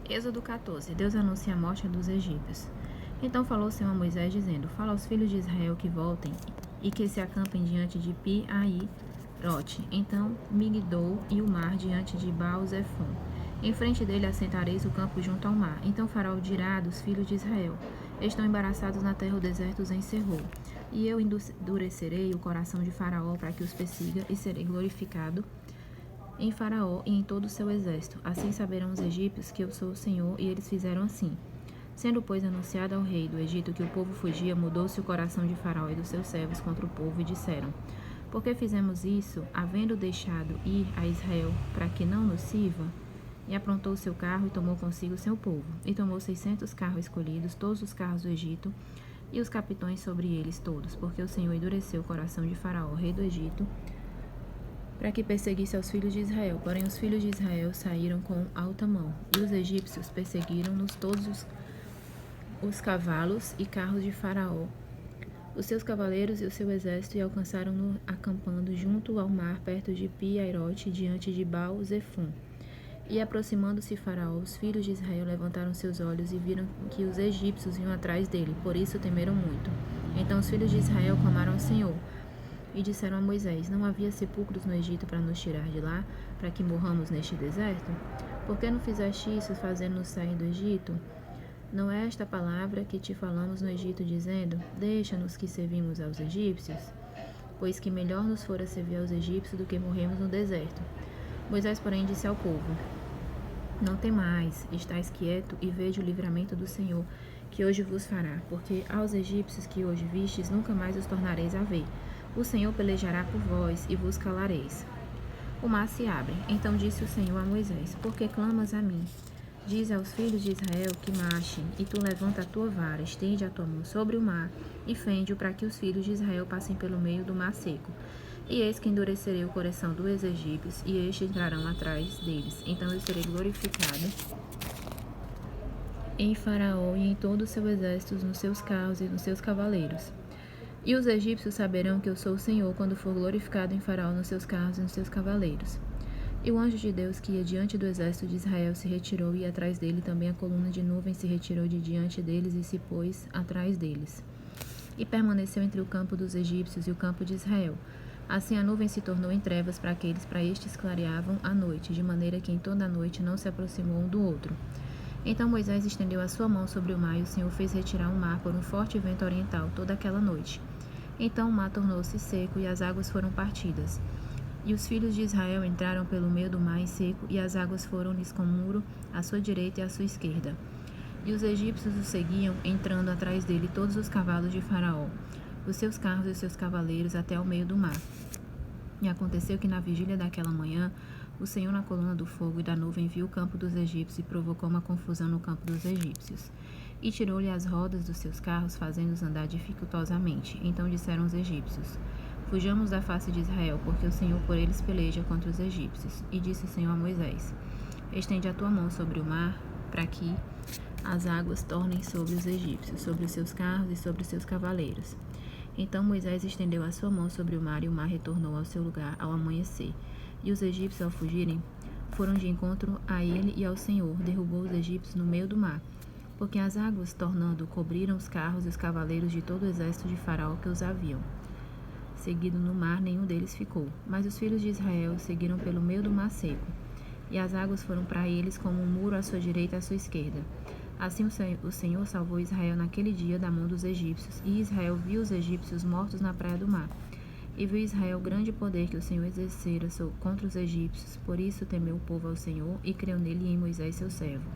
Êxodo 14. Deus anuncia a morte dos egípcios. Então falou o Senhor a Moisés, dizendo: Fala aos filhos de Israel que voltem e que se acampem diante de Pi-Ahirote. Então Migdol e o mar diante de Baal-Zefon. Em frente dele assentareis o campo junto ao mar. Então Faraó dirá dos filhos de Israel: Estão embaraçados na terra, o deserto os encerrou. E eu endurecerei o coração de Faraó para que os persiga, e serei glorificado em Faraó e em todo o seu exército. Assim saberão os egípcios que eu sou o Senhor, e eles fizeram assim. Sendo, pois, anunciado ao rei do Egito que o povo fugia, mudou-se o coração de Faraó e dos seus servos contra o povo, e disseram: Por que fizemos isso, havendo deixado ir a Israel, para que não nos sirva? E aprontou o seu carro e tomou consigo seu povo. E tomou 600 carros escolhidos, todos os carros do Egito, e os capitões sobre eles todos, porque o Senhor endureceu o coração de Faraó, rei do Egito, para que perseguisse aos filhos de Israel. Porém os filhos de Israel saíram com alta mão, e os egípcios perseguiram-nos todos os cavalos e carros de Faraó, os seus cavaleiros e o seu exército, e alcançaram-no acampando junto ao mar, perto de Pi-Ahirote, diante de Baal-Zefon. E aproximando-se Faraó, os filhos de Israel levantaram seus olhos e viram que os egípcios vinham atrás dele, por isso temeram muito. Então os filhos de Israel clamaram ao Senhor, e disseram a Moisés: Não havia sepulcros no Egito para nos tirar de lá, para que morramos neste deserto? Por que não fizeste isso, fazendo-nos sair do Egito? Não é esta palavra que te falamos no Egito, dizendo: Deixa-nos que servimos aos egípcios? Pois que melhor nos fora servir aos egípcios do que morrermos no deserto. Moisés, porém, disse ao povo: Não temais, estais quieto e vede o livramento do Senhor, que hoje vos fará, porque aos egípcios que hoje vistes, nunca mais os tornareis a ver. O Senhor pelejará por vós, e vos calareis. O mar se abre. Então disse o Senhor a Moisés: Por que clamas a mim? Diz aos filhos de Israel que marchem, e tu levanta a tua vara, estende a tua mão sobre o mar, e fende-o para que os filhos de Israel passem pelo meio do mar seco. E eis que endurecerei o coração dos egípcios, e estes entrarão atrás deles. Então eu serei glorificado em Faraó e em todo o seu exército, nos seus carros e nos seus cavaleiros. E os egípcios saberão que eu sou o Senhor, quando for glorificado em Faraó, nos seus carros e nos seus cavaleiros. E o anjo de Deus que ia diante do exército de Israel se retirou, e atrás dele também a coluna de nuvem se retirou de diante deles e se pôs atrás deles. E permaneceu entre o campo dos egípcios e o campo de Israel. Assim a nuvem se tornou em trevas para aqueles, para estes clareavam a noite, de maneira que em toda a noite não se aproximou um do outro. Então Moisés estendeu a sua mão sobre o mar, e o Senhor fez retirar o mar por um forte vento oriental toda aquela noite. Então o mar tornou-se seco, e as águas foram partidas. E os filhos de Israel entraram pelo meio do mar em seco, e as águas foram-lhes como muro à sua direita e à sua esquerda. E os egípcios o seguiam, entrando atrás dele todos os cavalos de Faraó, os seus carros e os seus cavaleiros, até ao meio do mar. E aconteceu que na vigília daquela manhã, o Senhor na coluna do fogo e da nuvem viu o campo dos egípcios e provocou uma confusão no campo dos egípcios. E tirou-lhe as rodas dos seus carros, fazendo-os andar dificultosamente. Então disseram os egípcios: Fujamos da face de Israel, porque o Senhor por eles peleja contra os egípcios. E disse o Senhor a Moisés: Estende a tua mão sobre o mar, para que as águas tornem sobre os egípcios, sobre os seus carros e sobre os seus cavaleiros. Então Moisés estendeu a sua mão sobre o mar, e o mar retornou ao seu lugar ao amanhecer. E os egípcios, ao fugirem, foram de encontro a ele e ao Senhor, derrubou os egípcios no meio do mar, porque as águas, tornando, cobriram os carros e os cavaleiros de todo o exército de Faraó que os haviam seguido no mar, nenhum deles ficou. Mas os filhos de Israel seguiram pelo meio do mar seco, e as águas foram para eles como um muro à sua direita e à sua esquerda. Assim o Senhor salvou Israel naquele dia da mão dos egípcios, e Israel viu os egípcios mortos na praia do mar. E viu Israel o grande poder que o Senhor exercera contra os egípcios, por isso temeu o povo ao Senhor, e creu nele e em Moisés seu servo.